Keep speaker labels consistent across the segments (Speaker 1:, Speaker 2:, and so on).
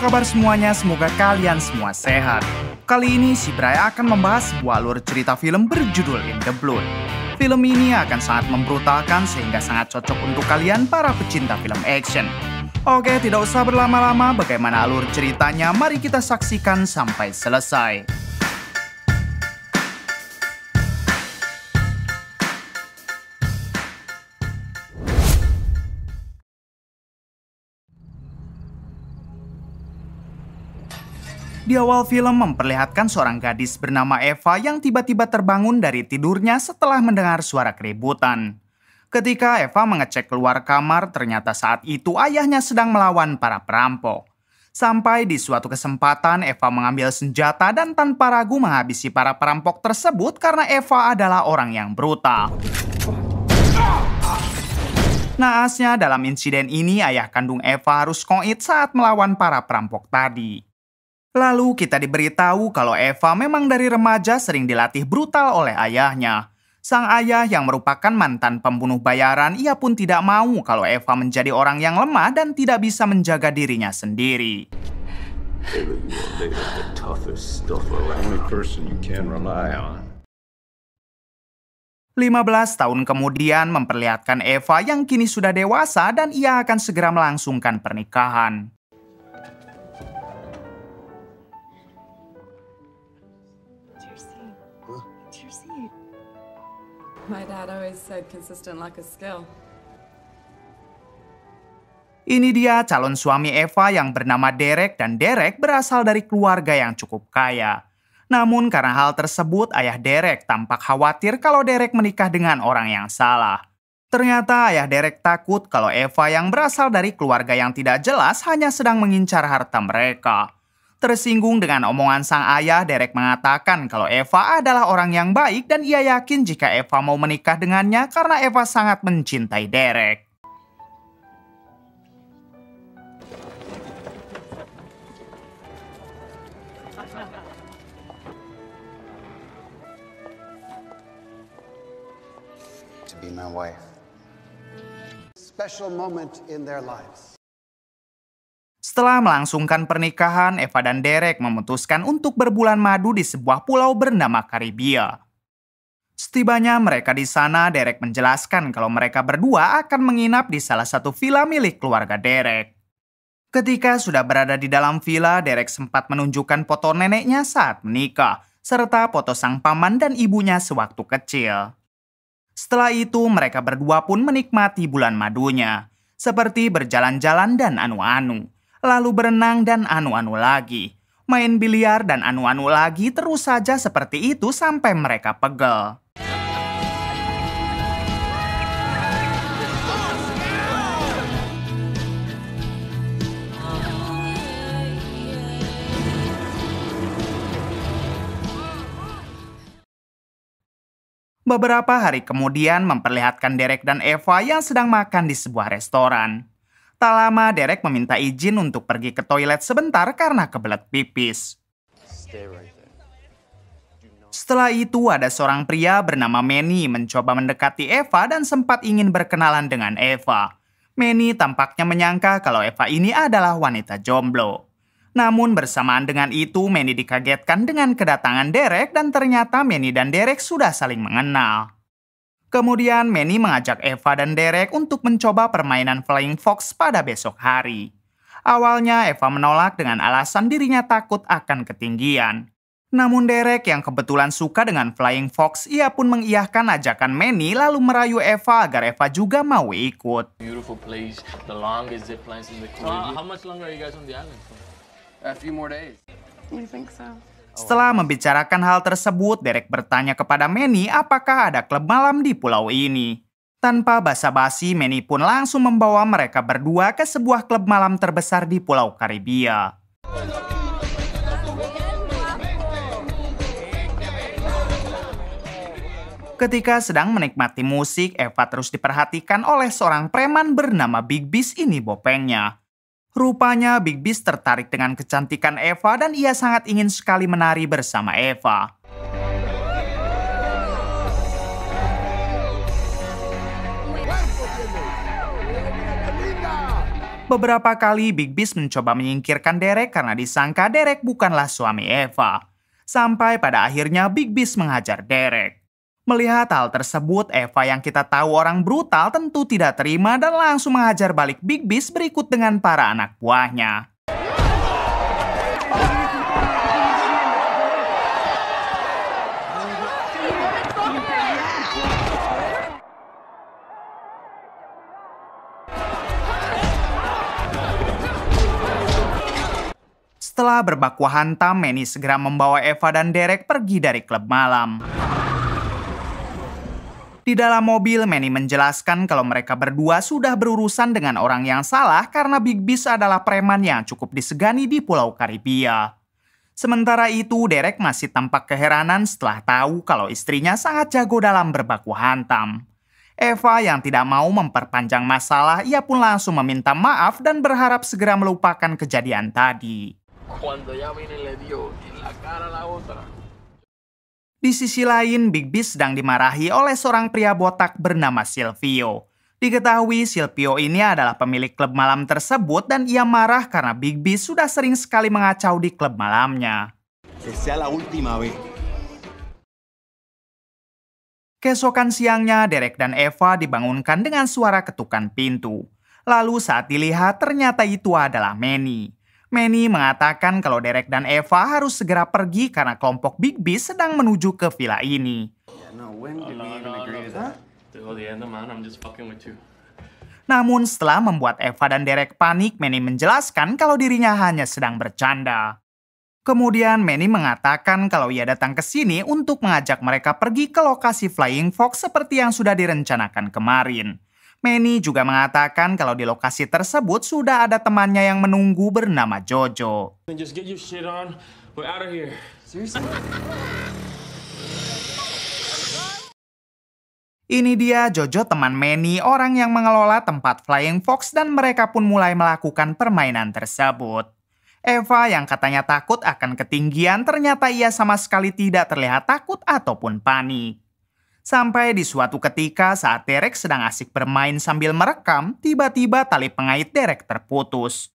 Speaker 1: kabar semuanya? Semoga kalian semua sehat. Kali ini si Bray akan membahas sebuah alur cerita film berjudul In the Blood. Film ini akan sangat membrutalkan sehingga sangat cocok untuk kalian para pecinta film action. Oke, tidak usah berlama-lama, bagaimana alur ceritanya? Mari kita saksikan sampai selesai. Di awal film memperlihatkan seorang gadis bernama Eva yang tiba-tiba terbangun dari tidurnya setelah mendengar suara keributan. Ketika Eva mengecek keluar kamar, ternyata saat itu ayahnya sedang melawan para perampok. Sampai di suatu kesempatan Eva mengambil senjata dan tanpa ragu menghabisi para perampok tersebut karena Eva adalah orang yang brutal. Naasnya dalam insiden ini ayah kandung Eva harus koit saat melawan para perampok tadi. Lalu kita diberitahu kalau Eva memang dari remaja sering dilatih brutal oleh ayahnya. Sang ayah yang merupakan mantan pembunuh bayaran, ia pun tidak mau kalau Eva menjadi orang yang lemah dan tidak bisa menjaga dirinya sendiri. 15 tahun kemudian memperlihatkan Eva yang kini sudah dewasa dan ia akan segera melangsungkan pernikahan.
Speaker 2: My dad always said consistent like a skill.
Speaker 1: Ini dia calon suami Eva yang bernama Derek dan Derek berasal dari keluarga yang cukup kaya. Namun karena hal tersebut ayah Derek tampak khawatir kalau Derek menikah dengan orang yang salah. Ternyata ayah Derek takut kalau Eva yang berasal dari keluarga yang tidak jelas hanya sedang mengincar harta mereka. Tersinggung dengan omongan sang ayah, Derek mengatakan kalau Eva adalah orang yang baik dan ia yakin jika Eva mau menikah dengannya karena Eva sangat mencintai Derek.
Speaker 3: To be my wife. Special moment in their lives.
Speaker 1: Setelah melangsungkan pernikahan, Eva dan Derek memutuskan untuk berbulan madu di sebuah pulau bernama Karibia. Setibanya mereka di sana, Derek menjelaskan kalau mereka berdua akan menginap di salah satu villa milik keluarga Derek. Ketika sudah berada di dalam villa, Derek sempat menunjukkan foto neneknya saat menikah, serta foto sang paman dan ibunya sewaktu kecil. Setelah itu, mereka berdua pun menikmati bulan madunya, seperti berjalan-jalan dan anu-anu. Lalu berenang dan anu-anu lagi. Main biliar dan anu-anu lagi terus saja seperti itu sampai mereka pegel. Beberapa hari kemudian memperlihatkan Derek dan Eva yang sedang makan di sebuah restoran. Tak lama, Derek meminta izin untuk pergi ke toilet sebentar karena kebelet pipis. Setelah itu, ada seorang pria bernama Manny mencoba mendekati Eva dan sempat ingin berkenalan dengan Eva. Manny tampaknya menyangka kalau Eva ini adalah wanita jomblo. Namun bersamaan dengan itu, Manny dikagetkan dengan kedatangan Derek dan ternyata Manny dan Derek sudah saling mengenal. Kemudian Manny mengajak Eva dan Derek untuk mencoba permainan Flying Fox pada besok hari. Awalnya Eva menolak dengan alasan dirinya takut akan ketinggian. Namun Derek yang kebetulan suka dengan Flying Fox, ia pun mengiyahkan ajakan Manny lalu merayu Eva agar Eva juga mau ikut.
Speaker 4: Beautiful place, the longest zip lines in the Caribbean. How much longer are you guys on the island for?
Speaker 3: A few more days.
Speaker 2: You think so?
Speaker 1: Setelah membicarakan hal tersebut, Derek bertanya kepada Manny apakah ada klub malam di pulau ini. Tanpa basa-basi, Manny pun langsung membawa mereka berdua ke sebuah klub malam terbesar di Pulau Karibia. Ketika sedang menikmati musik, Eva terus diperhatikan oleh seorang preman bernama Big Beast ini bopengnya. Rupanya Big Beast tertarik dengan kecantikan Eva dan ia sangat ingin sekali menari bersama Eva. Beberapa kali Big Beast mencoba menyingkirkan Derek karena disangka Derek bukanlah suami Eva. Sampai pada akhirnya Big Beast menghajar Derek. Melihat hal tersebut, Eva yang kita tahu orang brutal tentu tidak terima dan langsung menghajar balik Big Beast berikut dengan para anak buahnya. Setelah berbaku hantam, Manny segera membawa Eva dan Derek pergi dari klub malam. Di dalam mobil, Manny menjelaskan kalau mereka berdua sudah berurusan dengan orang yang salah karena Big Beast adalah preman yang cukup disegani di Pulau Karibia. Sementara itu, Derek masih tampak keheranan setelah tahu kalau istrinya sangat jago dalam berbaku hantam. Eva yang tidak mau memperpanjang masalah, ia pun langsung meminta maaf dan berharap segera melupakan kejadian tadi. Di sisi lain, Big Beast sedang dimarahi oleh seorang pria botak bernama Silvio. Diketahui Silvio ini adalah pemilik klub malam tersebut dan ia marah karena Big Beast sudah sering sekali mengacau di klub malamnya. Keesokan siangnya, Derek dan Eva dibangunkan dengan suara ketukan pintu. Lalu saat dilihat, ternyata itu adalah Manny. Manny mengatakan kalau Derek dan Eva harus segera pergi karena kelompok Big Beast sedang menuju ke villa ini. Namun setelah membuat Eva dan Derek panik, Manny menjelaskan kalau dirinya hanya sedang bercanda. Kemudian Manny mengatakan kalau ia datang ke sini untuk mengajak mereka pergi ke lokasi Flying Fox seperti yang sudah direncanakan kemarin. Manny juga mengatakan kalau di lokasi tersebut sudah ada temannya yang menunggu bernama Jojo. Ini dia Jojo, teman Manny, orang yang mengelola tempat Flying Fox, dan mereka pun mulai melakukan permainan tersebut. Eva yang katanya takut akan ketinggian, ternyata ia sama sekali tidak terlihat takut ataupun panik. Sampai di suatu ketika saat Derek sedang asik bermain sambil merekam, tiba-tiba tali pengait Derek terputus.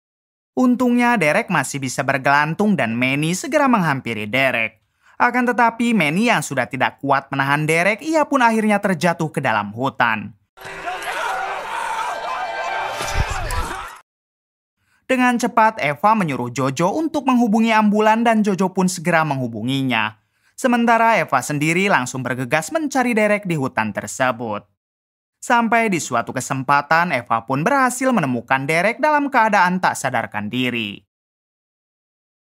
Speaker 1: Untungnya Derek masih bisa bergelantung dan Manny segera menghampiri Derek. Akan tetapi Manny yang sudah tidak kuat menahan Derek, ia pun akhirnya terjatuh ke dalam hutan. Dengan cepat Eva menyuruh Jojo untuk menghubungi ambulan dan Jojo pun segera menghubunginya. Sementara Eva sendiri langsung bergegas mencari Derek di hutan tersebut. Sampai di suatu kesempatan, Eva pun berhasil menemukan Derek dalam keadaan tak sadarkan diri.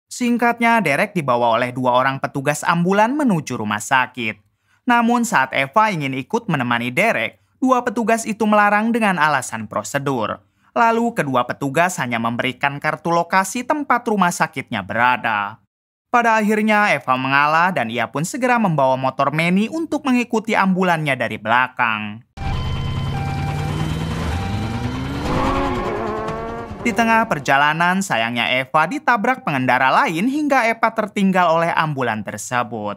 Speaker 1: Singkatnya, Derek dibawa oleh 2 orang petugas ambulan menuju rumah sakit. Namun saat Eva ingin ikut menemani Derek, 2 petugas itu melarang dengan alasan prosedur. Lalu kedua petugas hanya memberikan kartu lokasi tempat rumah sakitnya berada. Pada akhirnya Eva mengalah dan ia pun segera membawa motor Manny untuk mengikuti ambulannya dari belakang. Di tengah perjalanan, sayangnya Eva ditabrak pengendara lain hingga Eva tertinggal oleh ambulan tersebut.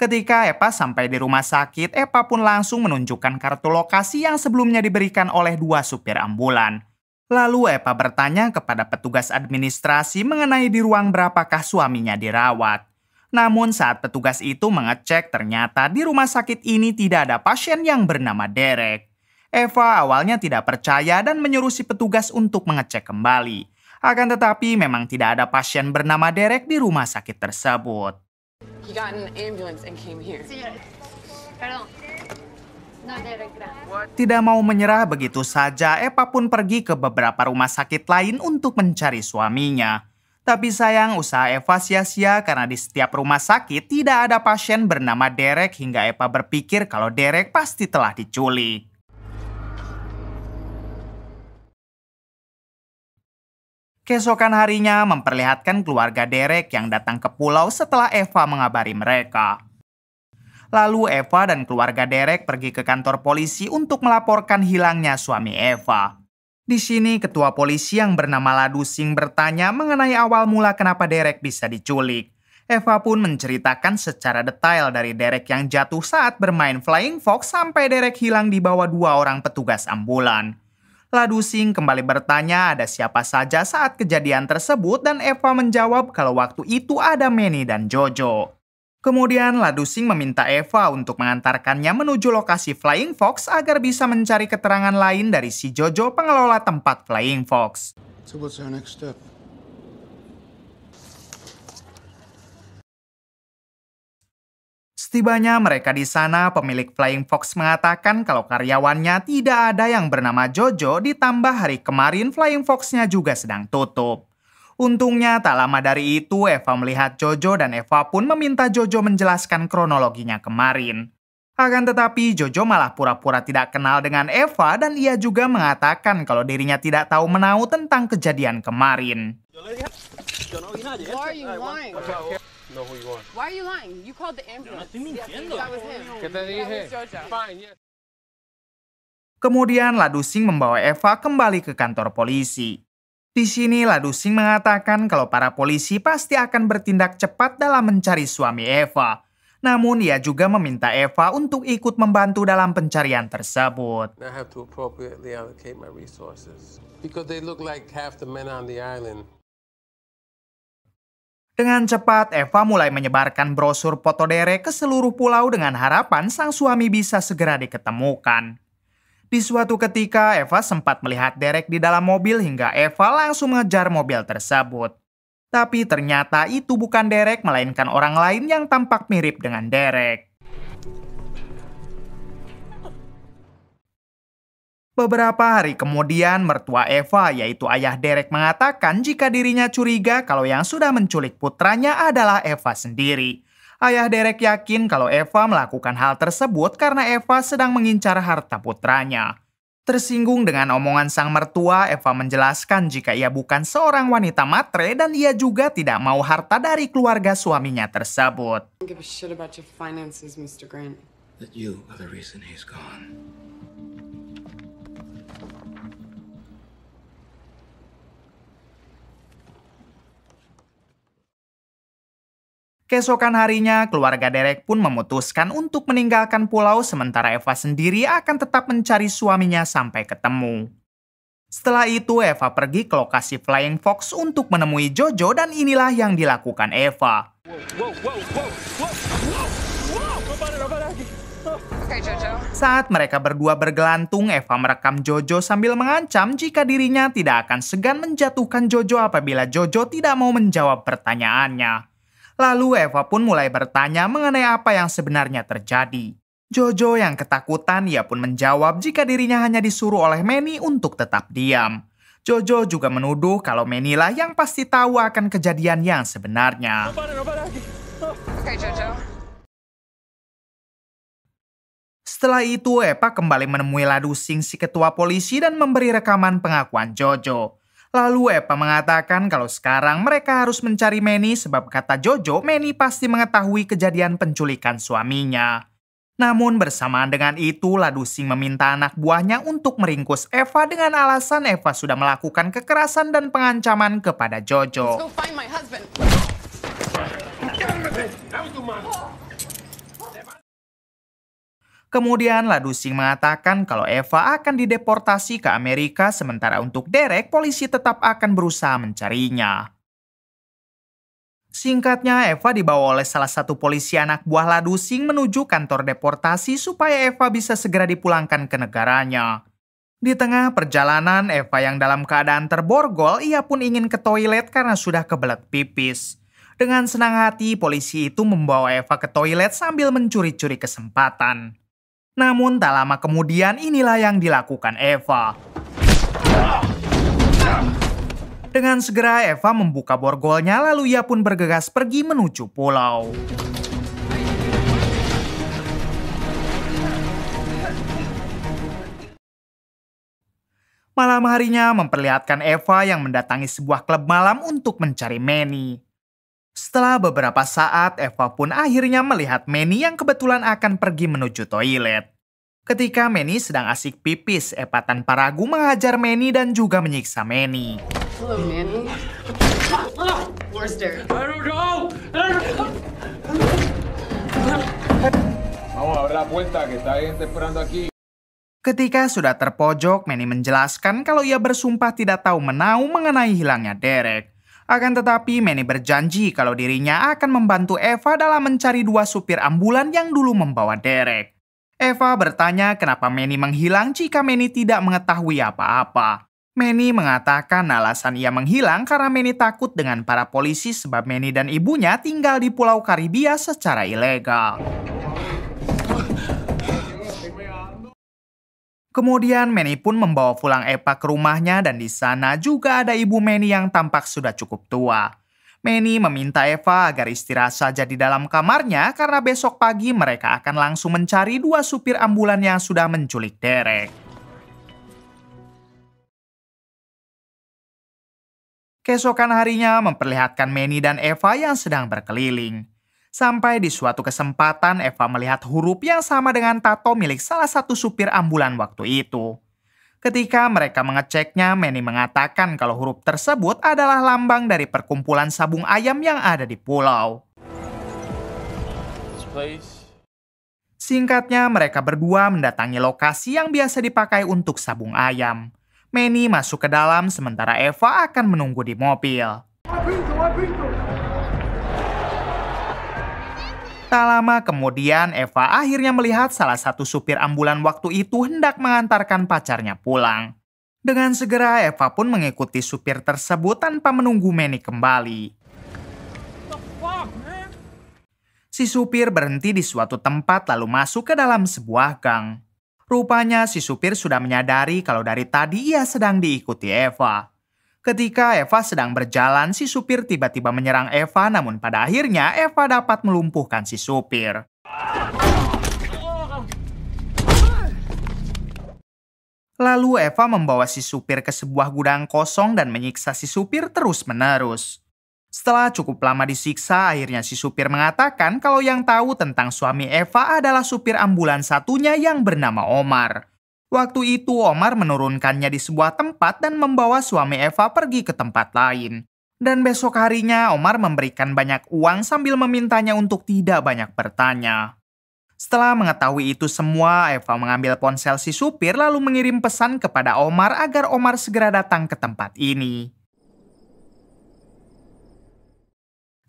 Speaker 1: Ketika Eva sampai di rumah sakit, Eva pun langsung menunjukkan kartu lokasi yang sebelumnya diberikan oleh 2 supir ambulan. Lalu Eva bertanya kepada petugas administrasi mengenai di ruang berapakah suaminya dirawat. Namun saat petugas itu mengecek, ternyata di rumah sakit ini tidak ada pasien yang bernama Derek. Eva awalnya tidak percaya dan menyuruh si petugas untuk mengecek kembali. Akan tetapi memang tidak ada pasien bernama Derek di rumah sakit tersebut.
Speaker 2: He got an ambulance and came here.
Speaker 1: Tidak mau menyerah begitu saja, Eva pun pergi ke beberapa rumah sakit lain untuk mencari suaminya. Tapi sayang, usaha Eva sia-sia karena di setiap rumah sakit tidak ada pasien bernama Derek hingga Eva berpikir kalau Derek pasti telah diculik. Keesokan harinya memperlihatkan keluarga Derek yang datang ke pulau setelah Eva mengabari mereka. Lalu Eva dan keluarga Derek pergi ke kantor polisi untuk melaporkan hilangnya suami Eva. Di sini ketua polisi yang bernama Ladu Singh bertanya mengenai awal mula kenapa Derek bisa diculik. Eva pun menceritakan secara detail dari Derek yang jatuh saat bermain Flying Fox sampai Derek hilang di bawah 2 orang petugas ambulan. Ladusing kembali bertanya ada siapa saja saat kejadian tersebut dan Eva menjawab kalau waktu itu ada Manny dan Jojo. Kemudian Ladusing meminta Eva untuk mengantarkannya menuju lokasi Flying Fox agar bisa mencari keterangan lain dari si Jojo, pengelola tempat Flying Fox.
Speaker 3: So what's our next step?
Speaker 1: Setibanya mereka di sana, pemilik Flying Fox mengatakan kalau karyawannya tidak ada yang bernama Jojo, ditambah hari kemarin Flying Fox-nya juga sedang tutup. Untungnya tak lama dari itu Eva melihat Jojo dan Eva pun meminta Jojo menjelaskan kronologinya kemarin. Akan tetapi Jojo malah pura-pura tidak kenal dengan Eva dan ia juga mengatakan kalau dirinya tidak tahu menau tentang kejadian kemarin.
Speaker 2: Why are you lying?
Speaker 3: Know who you are.
Speaker 2: Why are you lying? You called the ambulance.
Speaker 4: mintiendo.
Speaker 2: That was him.
Speaker 3: ¿Qué te
Speaker 2: That
Speaker 3: dije?
Speaker 2: was Jojo.
Speaker 3: Fine, yeah.
Speaker 1: Kemudian Ladusing membawa Eva kembali ke kantor polisi. Di sini Ladusing mengatakan kalau para polisi pasti akan bertindak cepat dalam mencari suami Eva. Namun ia juga meminta Eva untuk ikut membantu dalam pencarian tersebut.
Speaker 5: I have to appropriately allocate my resources because they look like half the men on the island.
Speaker 1: Dengan cepat, Eva mulai menyebarkan brosur foto Derek ke seluruh pulau dengan harapan sang suami bisa segera diketemukan. Di suatu ketika, Eva sempat melihat Derek di dalam mobil hingga Eva langsung mengejar mobil tersebut. Tapi ternyata itu bukan Derek, melainkan orang lain yang tampak mirip dengan Derek. Beberapa hari kemudian, mertua Eva, yaitu ayah Derek, mengatakan jika dirinya curiga kalau yang sudah menculik putranya adalah Eva sendiri. Ayah Derek yakin kalau Eva melakukan hal tersebut karena Eva sedang mengincar harta putranya. Tersinggung dengan omongan sang mertua, Eva menjelaskan jika ia bukan seorang wanita matre dan ia juga tidak mau harta dari keluarga suaminya tersebut.
Speaker 2: I don't give a shit about your finances, Mr. Grant.
Speaker 6: That you are the reason he's gone.
Speaker 1: Keesokan harinya, keluarga Derek pun memutuskan untuk meninggalkan pulau sementara Eva sendiri akan tetap mencari suaminya sampai ketemu. Setelah itu, Eva pergi ke lokasi Flying Fox untuk menemui Jojo dan inilah yang dilakukan Eva.
Speaker 2: Okay, Jojo.
Speaker 1: Saat mereka berdua bergelantung, Eva merekam Jojo sambil mengancam jika dirinya tidak akan segan menjatuhkan Jojo apabila Jojo tidak mau menjawab pertanyaannya. Lalu Eva pun mulai bertanya mengenai apa yang sebenarnya terjadi. Jojo yang ketakutan, ia pun menjawab jika dirinya hanya disuruh oleh Manny untuk tetap diam. Jojo juga menuduh kalau Manny lah yang pasti tahu akan kejadian yang sebenarnya.
Speaker 2: Okay, Jojo.
Speaker 1: Setelah itu, Eva kembali menemui Ladusing si ketua polisi dan memberi rekaman pengakuan Jojo. Lalu Eva mengatakan kalau sekarang mereka harus mencari Manny sebab kata Jojo, Manny pasti mengetahui kejadian penculikan suaminya. Namun bersamaan dengan itu, Ladusing meminta anak buahnya untuk meringkus Eva dengan alasan Eva sudah melakukan kekerasan dan pengancaman kepada Jojo.
Speaker 2: Go find my husband.
Speaker 1: Kemudian Ladusing mengatakan kalau Eva akan dideportasi ke Amerika sementara untuk Derek, polisi tetap akan berusaha mencarinya. Singkatnya, Eva dibawa oleh salah satu polisi anak buah Ladusing menuju kantor deportasi supaya Eva bisa segera dipulangkan ke negaranya. Di tengah perjalanan, Eva yang dalam keadaan terborgol, ia pun ingin ke toilet karena sudah kebelet pipis. Dengan senang hati, polisi itu membawa Eva ke toilet sambil mencuri-curi kesempatan. Namun tak lama kemudian inilah yang dilakukan Eva. Dengan segera Eva membuka borgolnya lalu ia pun bergegas pergi menuju pulau. Malam harinya memperlihatkan Eva yang mendatangi sebuah klub malam untuk mencari Manny. Setelah beberapa saat, Eva pun akhirnya melihat Manny yang kebetulan akan pergi menuju toilet. Ketika Manny sedang asik pipis, Eva tanpa ragu menghajar Manny dan juga menyiksa Manny.
Speaker 2: Hello, Manny. Where's Derek?
Speaker 4: I don't know.
Speaker 3: puerta que está gente esperando aquí.
Speaker 1: Ketika sudah terpojok, Manny menjelaskan kalau ia bersumpah tidak tahu menahu mengenai hilangnya Derek. Akan tetapi Manny berjanji kalau dirinya akan membantu Eva dalam mencari 2 supir ambulan yang dulu membawa Derek. Eva bertanya kenapa Manny menghilang jika Manny tidak mengetahui apa-apa. Manny mengatakan alasan ia menghilang karena Manny takut dengan para polisi sebab Manny dan ibunya tinggal di Pulau Karibia secara ilegal. Kemudian Manny pun membawa pulang Eva ke rumahnya dan di sana juga ada ibu Manny yang tampak sudah cukup tua. Manny meminta Eva agar istirahat saja di dalam kamarnya karena besok pagi mereka akan langsung mencari 2 supir ambulan yang sudah menculik Derek. Keesokan harinya memperlihatkan Manny dan Eva yang sedang berkeliling. Sampai di suatu kesempatan Eva melihat huruf yang sama dengan tato milik salah satu supir ambulan waktu itu. Ketika mereka mengeceknya, Manny mengatakan kalau huruf tersebut adalah lambang dari perkumpulan sabung ayam yang ada di pulau. Singkatnya, mereka berdua mendatangi lokasi yang biasa dipakai untuk sabung ayam. Manny masuk ke dalam sementara Eva akan menunggu di mobil. Tak lama kemudian, Eva akhirnya melihat salah satu supir ambulan waktu itu hendak mengantarkan pacarnya pulang. Dengan segera, Eva pun mengikuti supir tersebut tanpa menunggu Manny kembali. Si supir berhenti di suatu tempat lalu masuk ke dalam sebuah gang. Rupanya si supir sudah menyadari kalau dari tadi ia sedang diikuti Eva. Ketika Eva sedang berjalan, si supir tiba-tiba menyerang Eva, namun pada akhirnya Eva dapat melumpuhkan si supir. Lalu Eva membawa si supir ke sebuah gudang kosong dan menyiksa si supir terus-menerus. Setelah cukup lama disiksa, akhirnya si supir mengatakan kalau yang tahu tentang suami Eva adalah supir ambulan satunya yang bernama Omar. Waktu itu Omar menurunkannya di sebuah tempat dan membawa suami Eva pergi ke tempat lain. Dan besok harinya Omar memberikan banyak uang sambil memintanya untuk tidak banyak bertanya. Setelah mengetahui itu semua, Eva mengambil ponsel si supir lalu mengirim pesan kepada Omar agar Omar segera datang ke tempat ini.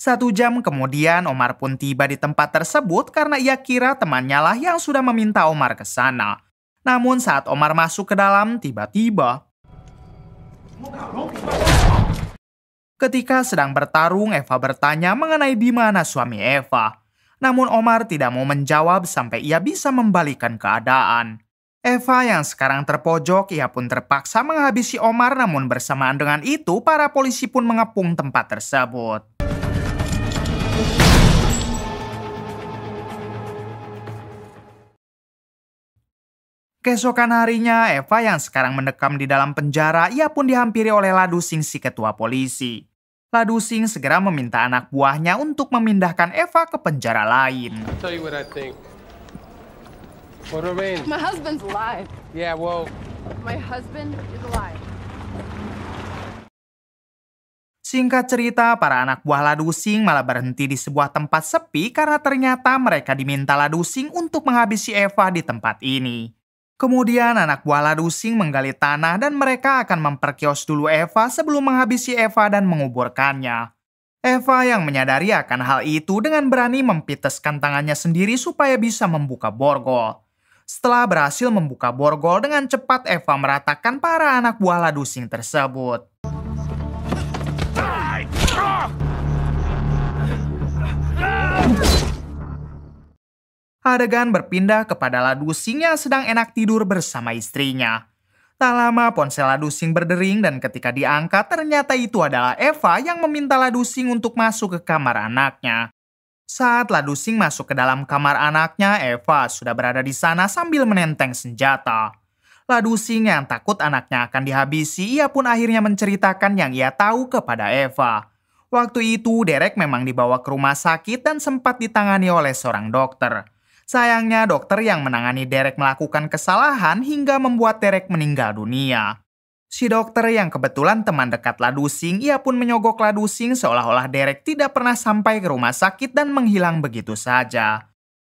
Speaker 1: 1 jam kemudian Omar pun tiba di tempat tersebut karena ia kira temannya lah yang sudah meminta Omar ke sana. Namun saat Omar masuk ke dalam, tiba-tiba ketika sedang bertarung, Eva bertanya mengenai di mana suami Eva. Namun Omar tidak mau menjawab sampai ia bisa membalikan keadaan. Eva yang sekarang terpojok, ia pun terpaksa menghabisi Omar, namun bersamaan dengan itu para polisi pun mengepung tempat tersebut. Keesokan harinya, Eva yang sekarang mendekam di dalam penjara, ia pun dihampiri oleh Ladusing si ketua polisi. Ladusing segera meminta anak buahnya untuk memindahkan Eva ke penjara lain.
Speaker 5: I'll tell you what I think. What remains?
Speaker 2: My husband's alive.
Speaker 5: Yeah, well,
Speaker 2: My husband is alive.
Speaker 1: Singkat cerita, para anak buah Ladusing malah berhenti di sebuah tempat sepi karena ternyata mereka diminta Ladusing untuk menghabisi Eva di tempat ini. Kemudian anak buah Ladusing menggali tanah dan mereka akan memperkios dulu Eva sebelum menghabisi Eva dan menguburkannya. Eva yang menyadari akan hal itu dengan berani mempiteskan tangannya sendiri supaya bisa membuka borgol. Setelah berhasil membuka borgol, dengan cepat Eva meratakan para anak buah Ladusing tersebut. Adegan berpindah kepada Ladusing yang sedang enak tidur bersama istrinya. Tak lama ponsel Ladusing berdering dan ketika diangkat ternyata itu adalah Eva yang meminta Ladusing untuk masuk ke kamar anaknya. Saat Ladusing masuk ke dalam kamar anaknya, Eva sudah berada di sana sambil menenteng senjata. Ladusing yang takut anaknya akan dihabisi, ia pun akhirnya menceritakan yang ia tahu kepada Eva. Waktu itu Derek memang dibawa ke rumah sakit dan sempat ditangani oleh seorang dokter. Sayangnya dokter yang menangani Derek melakukan kesalahan hingga membuat Derek meninggal dunia. Si dokter yang kebetulan teman dekat Ladusing, ia pun menyogok Ladusing seolah-olah Derek tidak pernah sampai ke rumah sakit dan menghilang begitu saja.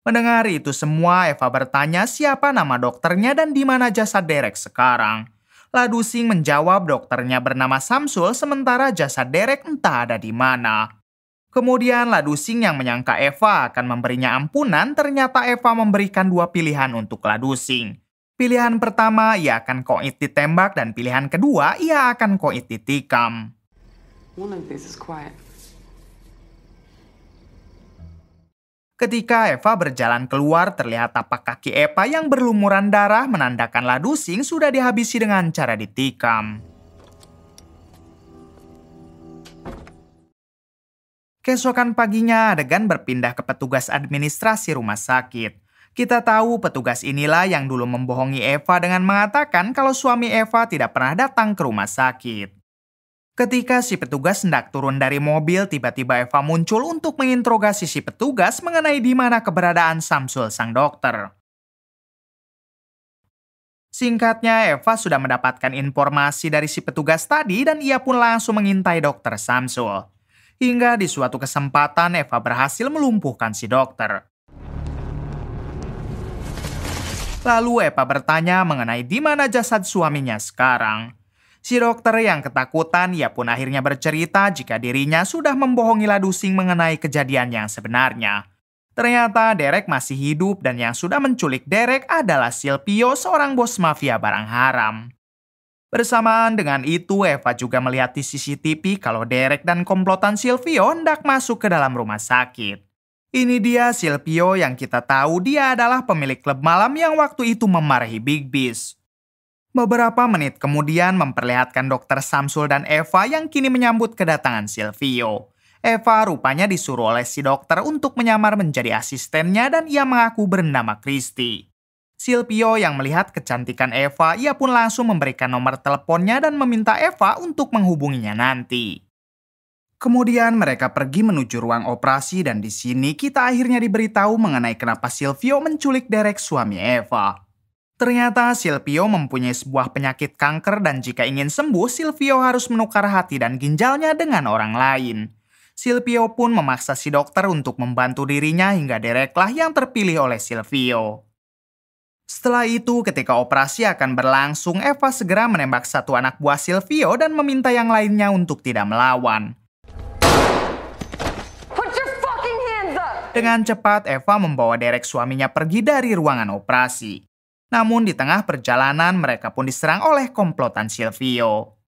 Speaker 1: Mendengar itu semua, Eva bertanya siapa nama dokternya dan di mana jasad Derek sekarang. Ladusing menjawab dokternya bernama Samsul, sementara jasad Derek entah ada di mana. Kemudian Ladusing yang menyangka Eva akan memberinya ampunan, ternyata Eva memberikan dua pilihan untuk Ladusing. Pilihan pertama, ia akan koit ditembak, dan pilihan kedua, ia akan koit ditikam.
Speaker 7: One of these is quiet.
Speaker 1: Ketika Eva berjalan keluar, terlihat tapak kaki Eva yang berlumuran darah menandakan Ladusing sudah dihabisi dengan cara ditikam. Keesokan paginya, adegan berpindah ke petugas administrasi rumah sakit. Kita tahu petugas inilah yang dulu membohongi Eva dengan mengatakan kalau suami Eva tidak pernah datang ke rumah sakit. Ketika si petugas hendak turun dari mobil, tiba-tiba Eva muncul untuk menginterogasi si petugas mengenai di mana keberadaan Samsul sang dokter. Singkatnya, Eva sudah mendapatkan informasi dari si petugas tadi dan ia pun langsung mengintai dokter Samsul. Hingga di suatu kesempatan Eva berhasil melumpuhkan si dokter. Lalu Eva bertanya mengenai di mana jasad suaminya sekarang. Si dokter yang ketakutan, ia pun akhirnya bercerita jika dirinya sudah membohongi Ladusing mengenai kejadian yang sebenarnya. Ternyata Derek masih hidup dan yang sudah menculik Derek adalah Silvio, seorang bos mafia barang haram. Bersamaan dengan itu, Eva juga melihat di CCTV kalau Derek dan komplotan Silvio hendak masuk ke dalam rumah sakit. Ini dia Silvio yang kita tahu dia adalah pemilik klub malam yang waktu itu memarahi Big Beast. Beberapa menit kemudian memperlihatkan dokter Samsul dan Eva yang kini menyambut kedatangan Silvio. Eva rupanya disuruh oleh si dokter untuk menyamar menjadi asistennya dan ia mengaku bernama Christy. Silvio yang melihat kecantikan Eva, ia pun langsung memberikan nomor teleponnya dan meminta Eva untuk menghubunginya nanti. Kemudian mereka pergi menuju ruang operasi dan di sini kita akhirnya diberitahu mengenai kenapa Silvio menculik Derek suami Eva. Ternyata Silvio mempunyai sebuah penyakit kanker dan jika ingin sembuh, Silvio harus menukar hati dan ginjalnya dengan orang lain. Silvio pun memaksa si dokter untuk membantu dirinya hingga Dereklah yang terpilih oleh Silvio. Setelah itu, ketika operasi akan berlangsung, Eva segera menembak satu anak buah Silvio dan meminta yang lainnya untuk tidak melawan. Dengan cepat, Eva membawa Derek suaminya pergi dari ruangan operasi. Namun di tengah perjalanan mereka pun diserang oleh komplotan Silvio.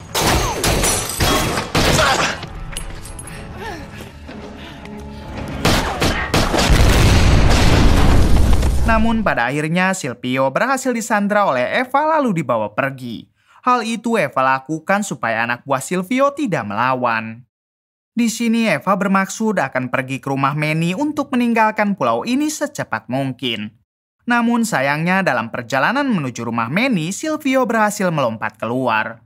Speaker 1: Namun pada akhirnya Silvio berhasil disandra oleh Eva lalu dibawa pergi. Hal itu Eva lakukan supaya anak buah Silvio tidak melawan. Di sini Eva bermaksud akan pergi ke rumah Manny untuk meninggalkan pulau ini secepat mungkin. Namun sayangnya dalam perjalanan menuju rumah Manny, Silvio berhasil melompat keluar.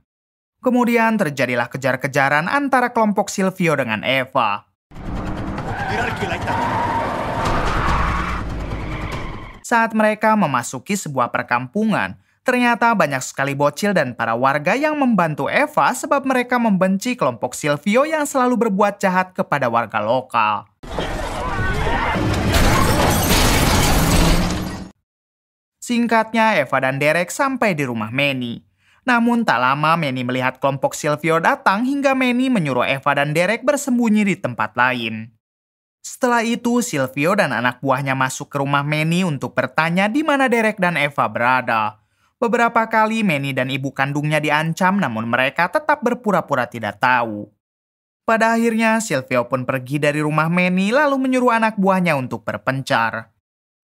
Speaker 1: Kemudian terjadilah kejar-kejaran antara kelompok Silvio dengan Eva. Saat mereka memasuki sebuah perkampungan, ternyata banyak sekali bocil dan para warga yang membantu Eva sebab mereka membenci kelompok Silvio yang selalu berbuat jahat kepada warga lokal. Singkatnya, Eva dan Derek sampai di rumah Manny. Namun tak lama Manny melihat kelompok Silvio datang hingga Manny menyuruh Eva dan Derek bersembunyi di tempat lain. Setelah itu, Silvio dan anak buahnya masuk ke rumah Manny untuk bertanya di mana Derek dan Eva berada. Beberapa kali Manny dan ibu kandungnya diancam namun mereka tetap berpura-pura tidak tahu. Pada akhirnya, Silvio pun pergi dari rumah Manny lalu menyuruh anak buahnya untuk berpencar.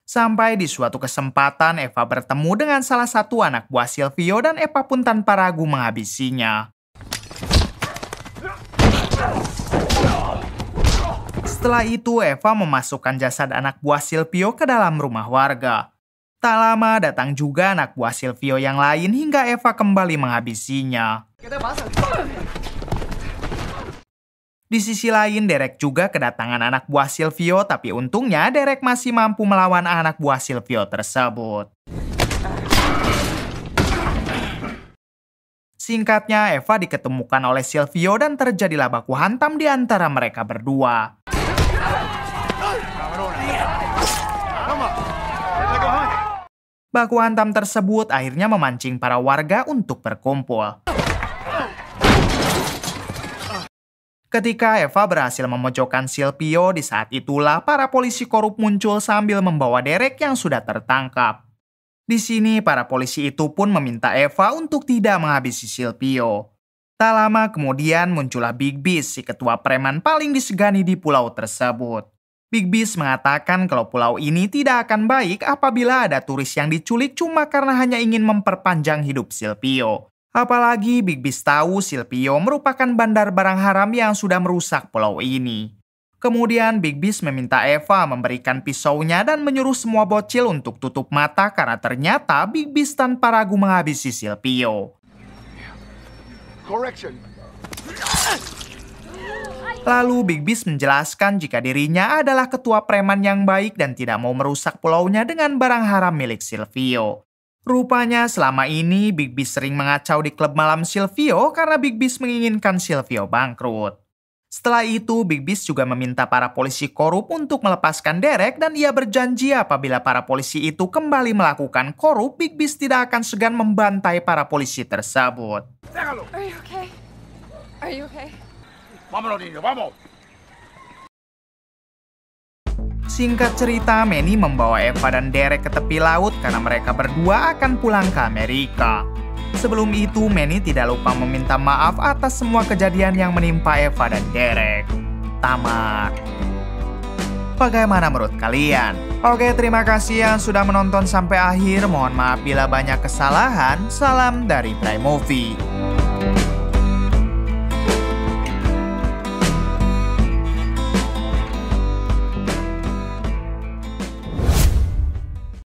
Speaker 1: Sampai di suatu kesempatan Eva bertemu dengan salah satu anak buah Silvio dan Eva pun tanpa ragu menghabisinya. Setelah itu Eva memasukkan jasad anak buah Silvio ke dalam rumah warga. Tak lama datang juga anak buah Silvio yang lain hingga Eva kembali menghabisinya. Di sisi lain, Derek juga kedatangan anak buah Silvio, tapi untungnya Derek masih mampu melawan anak buah Silvio tersebut. Singkatnya, Eva diketemukan oleh Silvio dan terjadilah baku hantam di antara mereka berdua. Baku hantam tersebut akhirnya memancing para warga untuk berkumpul. Ketika Eva berhasil memojokkan Silvio, di saat itulah para polisi korup muncul sambil membawa Derek yang sudah tertangkap. Di sini, para polisi itu pun meminta Eva untuk tidak menghabisi Silvio. Tak lama kemudian muncullah Big Beast, si ketua preman paling disegani di pulau tersebut. Big Beast mengatakan kalau pulau ini tidak akan baik apabila ada turis yang diculik cuma karena hanya ingin memperpanjang hidup Silvio. Apalagi Big Beast tahu Silvio merupakan bandar barang haram yang sudah merusak pulau ini. Kemudian Big Beast meminta Eva memberikan pisaunya dan menyuruh semua bocil untuk tutup mata karena ternyata Big Beast tanpa ragu menghabisi Silvio.
Speaker 3: Correction.
Speaker 1: Lalu Big Beast menjelaskan jika dirinya adalah ketua preman yang baik dan tidak mau merusak pulaunya dengan barang haram milik Silvio. Rupanya selama ini Big Beast sering mengacau di klub malam Silvio karena Big Beast menginginkan Silvio bangkrut. Setelah itu Big Beast juga meminta para polisi korup untuk melepaskan Derek dan ia berjanji apabila para polisi itu kembali melakukan korup, Big Beast tidak akan segan membantai para polisi tersebut.
Speaker 2: Are you okay? Are you okay?
Speaker 3: Vámonos, niño, vamos.
Speaker 1: Singkat cerita, Manny membawa Eva dan Derek ke tepi laut karena mereka berdua akan pulang ke Amerika. Sebelum itu, Manny tidak lupa meminta maaf atas semua kejadian yang menimpa Eva dan Derek. Tamat. Bagaimana menurut kalian? Oke, terima kasih yang sudah menonton sampai akhir. Mohon maaf bila banyak kesalahan. Salam dari Prime Movie.